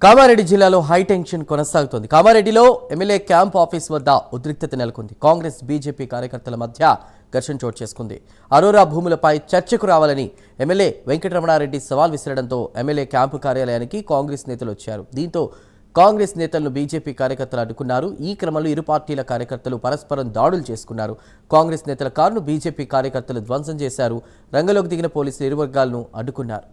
కామారెడ్డి జిల్లాలో high tension కొనసాగుతోంది. కామారెడ్డిలో ఎమ్మెల్యే క్యాంప్ ఆఫీస్ వద్ద ఉద్రిక్తత నెలకొంది. కాంగ్రెస్ బీజేపీ కార్యకర్తల మధ్య ఘర్షణ చోటు చేసుకుంది. అరోరా భూములపై చర్చకు రావాలని ఎమ్మెల్యే వెంకటరమణారెడ్డి సవాల్ విసరడంతో ఎమ్మెల్యే క్యాంపు కార్యాలయానికి కాంగ్రెస్ నేతలు వచ్చారు. దీంతో కాంగ్రెస్ నేతలను బీజేపీ కార్యకర్తలు అడ్డుకున్నారు. ఈ క్రమంలో ఇరు పార్టీల కార్యకర్తలు పరస్పరం దాడులు చేసుకున్నారు. కాంగ్రెస్ నేతల కారును బీజేపీ కార్యకర్తలు ధ్వంసం చేశారు. రంగంలోకి దిగిన పోలీసులు ఇరు వర్గాలను అడ్డుకున్నారు.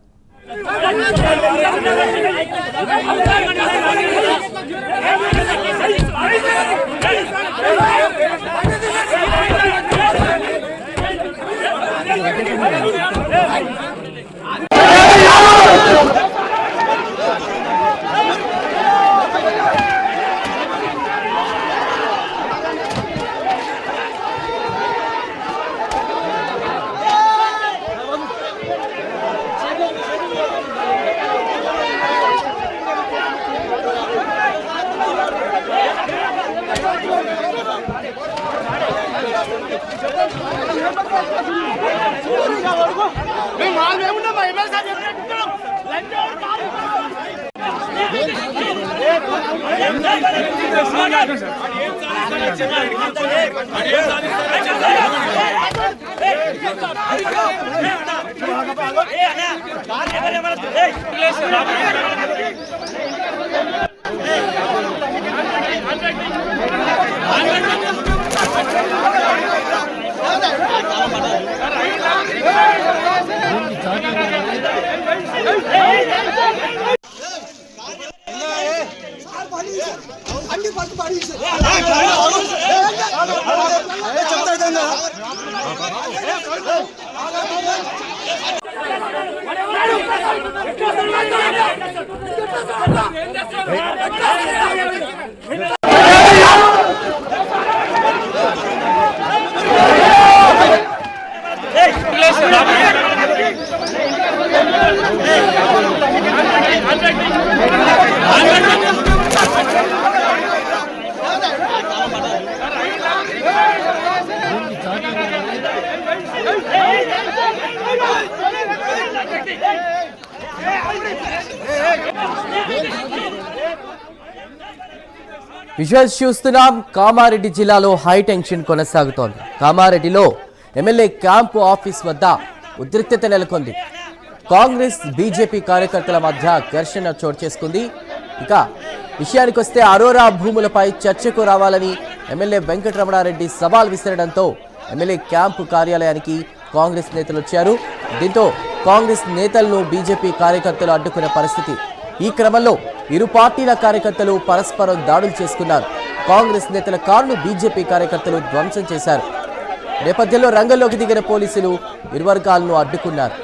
విజువల్స్ చూస్తున్నాం. కామారెడ్డి జిల్లాలో హై టెన్షన్ కొనసాగుతోంది. కామారెడ్డిలో ఎమ్మెల్యే క్యాంపు ఆఫీస్ వద్ద ఉద్రిక్తత నెలకొంది. కాంగ్రెస్ బీజేపీ కార్యకర్తల మధ్య ఘర్షణ చోటు చేసుకుంది. ఇక విషయానికి వస్తే అరోరా భూములపై చర్చకు రావాలని ఎమ్మెల్యే వెంకటరమణారెడ్డి సవాల్ విసరడంతో ఎమ్మెల్యే క్యాంపు కార్యాలయానికి కాంగ్రెస్ నేతలు వచ్చారు. దీంతో కాంగ్రెస్ నేతలను బీజేపీ కార్యకర్తలు అడ్డుకున్న పరిస్థితి. ఈ క్రమంలో ఇరు పార్టీల కార్యకర్తలు పరస్పరం దాడులు చేసుకున్నారు. కాంగ్రెస్ నేతల కారును బీజేపీ కార్యకర్తలు ధ్వంసం చేశారు. నేపథ్యంలో రంగంలోకి దిగిన పోలీసులు ఇరు వర్గాలను అడ్డుకున్నారు.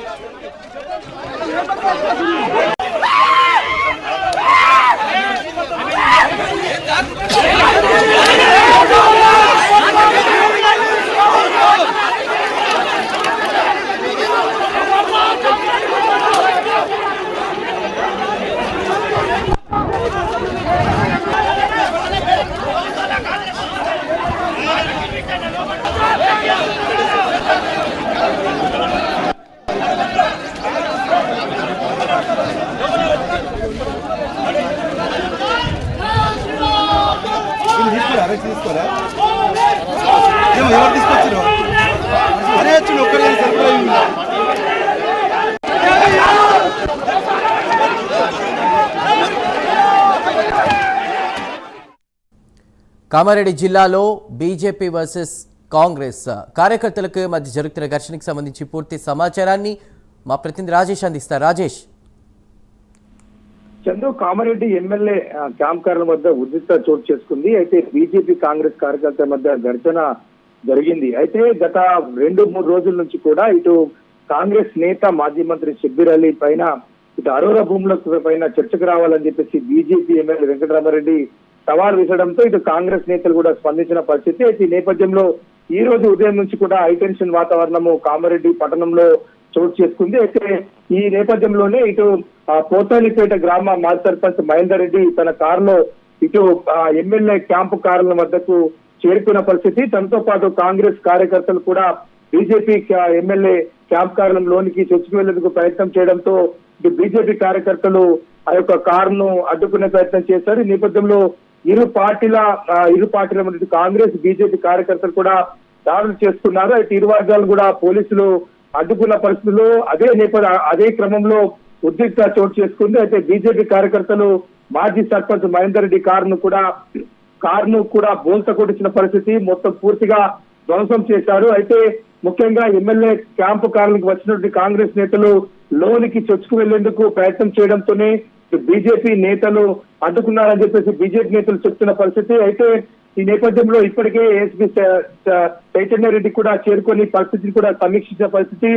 కామారెడ్డి జిల్లాలో బీజేపీ వర్సెస్ కాంగ్రెస్ కార్యకర్తలకు మధ్య జరుగుతున్న ఘర్షణకు సంబంధించి పూర్తి సమాచారాన్ని మా ప్రతినిధి రాజేష్ అందిస్తారు. రాజేష్. చందు, కామారెడ్డి ఎమ్మెల్యే క్యాంప్ కార్యాలయం వద్ద ఉద్రిక్తత చోటు చేసుకుంది. అయితే బీజేపీ కాంగ్రెస్ కార్యకర్తల మధ్య ఘర్షణ జరిగింది. అయితే గత 2-3 రోజుల నుంచి కూడా ఇటు కాంగ్రెస్ నేత మాజీ మంత్రి షబ్బీర్ అలీ పైన ఇటు అరోరా భూముల పైన చర్చకు రావాలని చెప్పేసి బీజేపీ ఎమ్మెల్యే వెంకటరమణారెడ్డి సవాల్ విసడంతో ఇటు కాంగ్రెస్ నేతలు కూడా స్పందించిన పరిస్థితి. అయితే ఈ నేపథ్యంలో ఈ రోజు ఉదయం నుంచి కూడా హైటెన్షన్ వాతావరణము కామారెడ్డి పట్టణంలో చోటు చేసుకుంది. అయితే ఈ నేపథ్యంలోనే ఇటు పోతాలిపేట గ్రామ మాజీ సర్పంచ్ మహేందర్ రెడ్డి తన కారులో ఇటు ఎమ్మెల్యే క్యాంపు కార్యాలయం వద్దకు చేరుకున్న పరిస్థితి. తనతో పాటు కాంగ్రెస్ కార్యకర్తలు కూడా బీజేపీ ఎమ్మెల్యే క్యాంప్ కార్యాలయంలోనికి చొచ్చుకు వెళ్లేందుకు ప్రయత్నం చేయడంతో బీజేపీ కార్యకర్తలు ఆ యొక్క కారును అడ్డుకునే ప్రయత్నం చేశారు. ఈ నేపథ్యంలో ఇరు పార్టీల మధ్య కాంగ్రెస్ బీజేపీ కార్యకర్తలు కూడా దాడులు చేసుకున్నారు. అయితే ఇరు వర్గాలు కూడా పోలీసులు అడ్డుకున్న పరిస్థితుల్లో అదే క్రమంలో ఉద్రిక్త చోటు చేసుకుంది. అయితే బీజేపీ కార్యకర్తలు మాజీ సర్పంచ్ మహేందర్ రెడ్డి కారును కూడా బోల్త కొట్టించిన పరిస్థితి, మొత్తం పూర్తిగా ధ్వంసం చేశారు. అయితే ముఖ్యంగా ఎమ్మెల్యే క్యాంపు కార్యాలయానికి వచ్చినటువంటి కాంగ్రెస్ నేతలు లోనికి చొచ్చుకు వెళ్లేందుకు ప్రయత్నం చేయడంతోనే బీజేపీ నేతలు అడ్డుకున్నారని చెప్పేసి బీజేపీ నేతలు చెప్తున్న పరిస్థితి. అయితే ఈ నేపథ్యంలో ఇప్పటికే ఏఎస్పీ చైతన్య రెడ్డి కూడా చేరుకొని పరిస్థితిని కూడా సమీక్షించిన పరిస్థితి.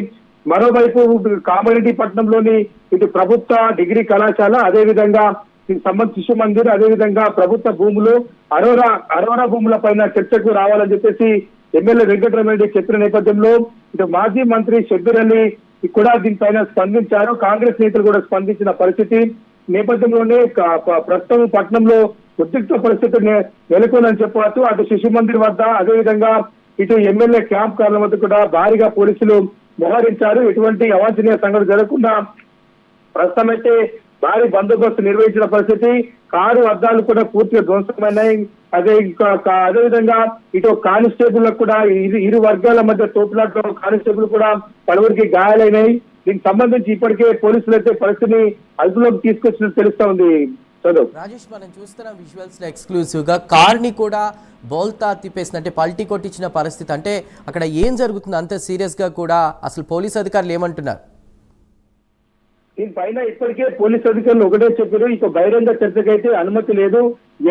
మరోవైపు కామారెడ్డి పట్టణంలోని ఇటు ప్రభుత్వ డిగ్రీ కళాశాల, అదేవిధంగా శిశు మందిర్, అదేవిధంగా ప్రభుత్వ భూములు, అరోరా భూముల పైన చర్చకు రావాలని చెప్పేసి ఎమ్మెల్యే వెంకటరమణరెడ్డి చెప్పిన నేపథ్యంలో ఇటు మాజీ మంత్రి షబ్బీర్ అలీ కూడా దీనిపైన స్పందించారు. కాంగ్రెస్ నేతలు కూడా స్పందించిన పరిస్థితి నేపథ్యంలోనే ప్రస్తుతం పట్టణంలో ఉద్రిక్త పరిస్థితి నెలకొందని చెప్పవచ్చు. అటు శిశు మందిర్ వద్ద, అదేవిధంగా ఇటు ఎమ్మెల్యే క్యాంప్ కార్యాలయం వద్ద కూడా భారీగా పోలీసులు మోహరించారు. ఎటువంటి అవాంఛనీయ సంఘటన జరగకుండా ప్రస్తుతం అయితే భారీ బందోబస్తు నిర్వహించిన పరిస్థితి. కారు అద్దాలు కూడా పూర్తిగా ధ్వంసమైనాయి. అదేవిధంగా ఇటు కానిస్టేబుల్ కూడా ఇరు వర్గాల మధ్య తోపులాట్లో కానిస్టేబుల్ కూడా పలువురికి గాయాలైనాయి. దీనికి సంబంధించి ఇప్పటికే పోలీసులు అయితే పరిస్థితిని అదుపులోకి తీసుకొచ్చినట్టు తెలుస్తా ఉంది. చదువు రాజేష్, మనం చూస్తున్న విజువల్స్ లో ఎక్స్క్లూసివ్ గా కార్ ని కూడా బోల్తా తిప్పేసిన, అంటే పల్టీ కొట్టించిన పరిస్థితి. అంటే అక్కడ ఏం జరుగుతుంది అంత సీరియస్ గా కూడా అసలు పోలీస్ అధికారులు ఏమంటున్నారు? దీనిపైన ఇప్పటికే పోలీసు అధికారులు ఒకటే చెప్పారు, ఇక బహిరంగ చర్చకైతే అనుమతి లేదు,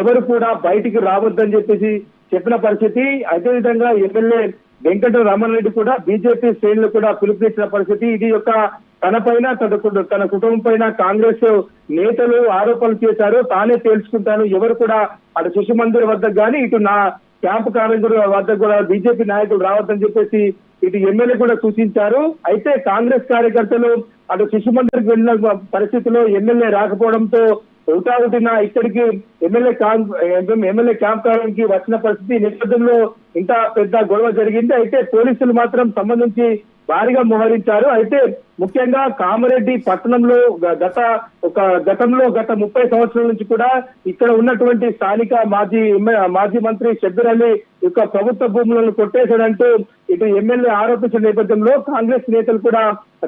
ఎవరు కూడా బయటికి రావద్దని చెప్పేసి చెప్పిన పరిస్థితి. అదేవిధంగా ఎమ్మెల్యే వెంకటరమణరెడ్డి కూడా బీజేపీ శ్రేణులు కూడా పిలుపునిచ్చిన పరిస్థితి. ఇది యొక్క తనపైన తన కుటుంబం పైన కాంగ్రెస్ నేతలు ఆరోపణలు చేశారు, తానే తేల్చుకుంటాను, ఎవరు కూడా అటు శిశు మందిర్ వద్ద కానీ ఇటు నా క్యాంపు కార్యాలయం వద్ద కూడా బీజేపీ నాయకులు రావద్దని చెప్పేసి ఇటు ఎమ్మెల్యే కూడా సూచించారు. అయితే కాంగ్రెస్ కార్యకర్తలు అటు శిశు మందిర్కి వెళ్ళిన పరిస్థితిలో ఎమ్మెల్యే రాకపోవడంతో ఉటావుటిన ఇక్కడికి ఎమ్మెల్యే క్యాంప్ కార్యాలయానికి వచ్చిన పరిస్థితి నేపథ్యంలో ఇంత పెద్ద గొడవ జరిగింది. అయితే పోలీసులు మాత్రం సంబంధించి భారీగా మోహరించారు. అయితే ముఖ్యంగా కామారెడ్డి పట్టణంలో గతంలో గత 30 సంవత్సరాల నుంచి కూడా ఇక్కడ ఉన్నటువంటి స్థానిక మాజీ మంత్రి షబ్బీర్ అలీ యొక్క ప్రభుత్వ భూములను కొట్టేశాడంటూ ఇటు ఎమ్మెల్యే ఆరోపించిన నేపథ్యంలో కాంగ్రెస్ నేతలు కూడా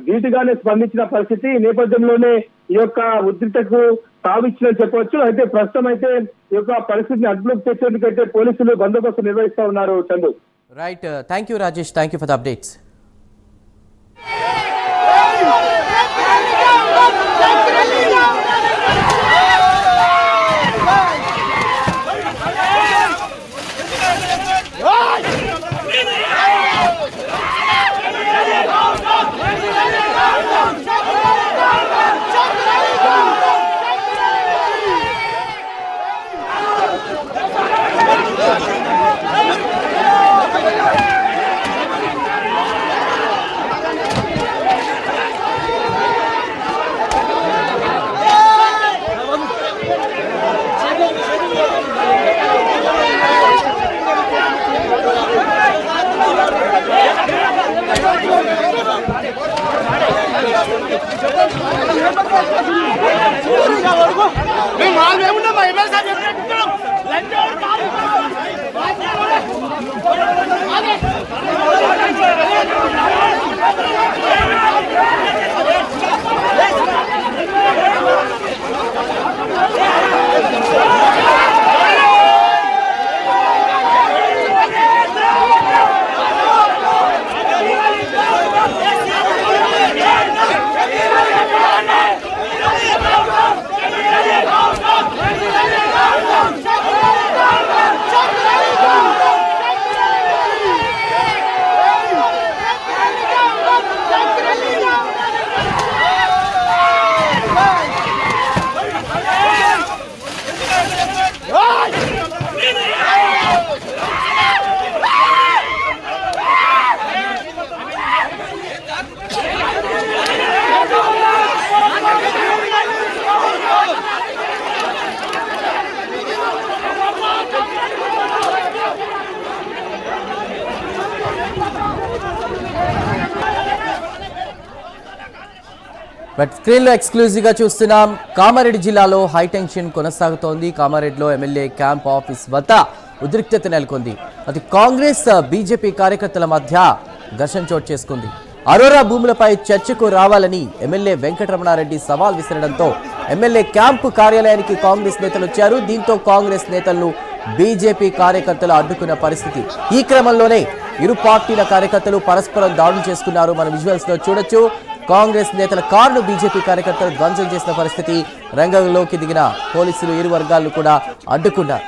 ధీటుగానే స్పందించిన పరిస్థితి. ఈ నేపథ్యంలోనే ఈ యొక్క ఉద్రిక్తకు తావిచ్చిందని చెప్పవచ్చు. అయితే ప్రస్తుతం అయితే ఈ యొక్క పరిస్థితిని అదుపులోకి తెచ్చేందుకైతే పోలీసులు బందోబస్తు నిర్వహిస్తా ఉన్నారు. Chandu, right, thank you Rajesh, thank you for the updates. But స్క్రీన్లో ఎక్స్క్లూజివ్గా చూస్తున్నాం. కామారెడ్డి జిల్లాలో హైటెన్షన్ కొనసాగుతోంది. కామారెడ్డిలో ఎమ్మెల్యే క్యాంప్ ఆఫీస్ వద్ద ఉద్రిక్తత నెలకొంది. అది కాంగ్రెస్ బీజేపీ కార్యకర్తల మధ్య ఘర్షణ చోటు చేసుకుంది. అరోరా భూములపై చర్చకు రావాలని ఎమ్మెల్యే వెంకటరమణారెడ్డి సవాల్ విసరడంతో ఎమ్మెల్యే క్యాంపు కార్యాలయానికి కాంగ్రెస్ నేతలు వచ్చారు. దీంతో కాంగ్రెస్ నేతలను బీజేపీ కార్యకర్తలు అడ్డుకున్న పరిస్థితి. ఈ క్రమంలోనే ఇరు పార్టీల కార్యకర్తలు పరస్పరం దాడులు చేసుకున్నారు. మన విజువల్స్ లో చూడొచ్చు. కాంగ్రెస్ నేతల కారును బీజేపీ కార్యకర్తలు ధ్వంసం చేసిన పరిస్థితి. రంగంలోకి దిగిన పోలీసులు ఇరు వర్గాలను కూడా అడ్డుకున్నారు.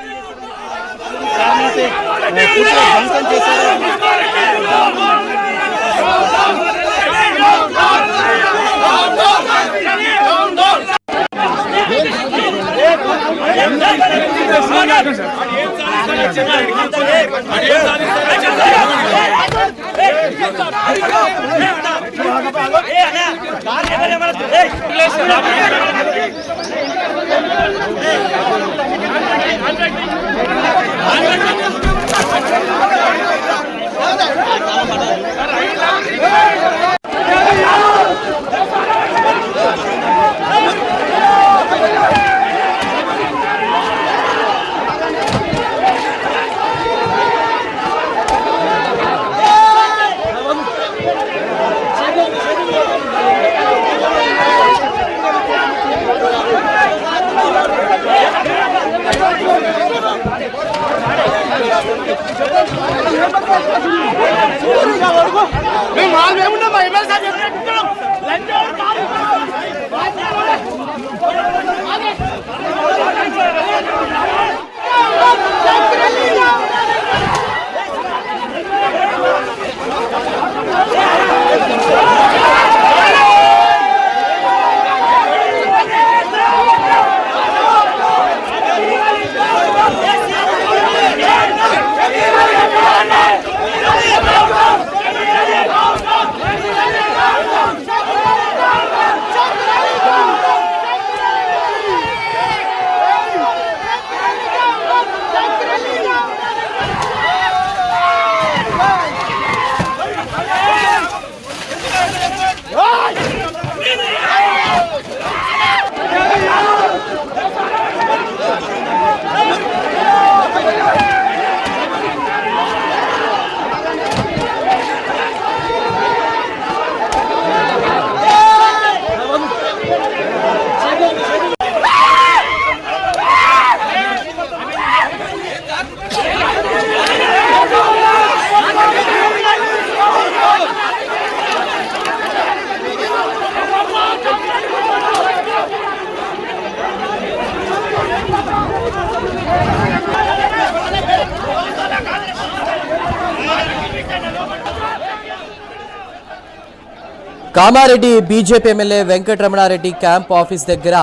Kamareddy BJP MLA Venkataramana Reddy camp office దగ్గర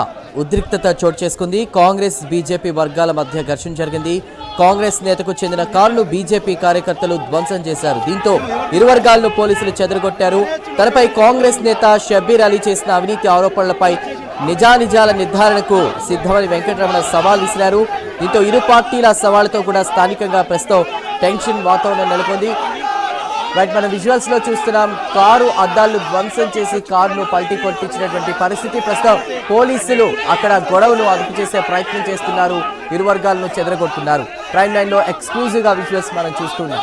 ఉద్రిక్తత చోటు చేసుకుంది. కాంగ్రెస్ బీజేపీ వర్గాల మధ్య ఘర్షణ జరిగింది. కాంగ్రెస్ నేతకు చెందిన కారును బీజేపీ కార్యకర్తలు ధ్వంసం చేశారు. దీంతో ఇరు వర్గాలను పోలీసులు చెదరగొట్టారు. తనపై కాంగ్రెస్ నేత షబ్బీర్ అలీ చేసిన అవినీతి ఆరోపణలపై నిజానిజాల నిర్ధారణకు సిద్ధమని వెంకటరమణ సవాల్ విసిరారు. దీంతో ఇరు పార్టీల సవాళ్లతో కూడా స్థానికంగా ప్రస్తుతం టెన్షన్ వాతావరణం నెలకొంది. రైట్, మన విజువల్స్ లో చూస్తున్నాం. కారు అద్దాలను ధ్వంసం చేసి కారును పల్టీ కొట్టించినటువంటి పరిస్థితి. ప్రస్తుతం పోలీసులు అక్కడ గొడవను అదుపు చేసే ప్రయత్నం చేస్తున్నారు. ఇరు వర్గాలను చెదరగొట్టున్నారు. ప్రైమ్ లైన్ లో ఎక్స్క్లూజివ్ గా విజువల్స్ మనం చూస్తున్నాం.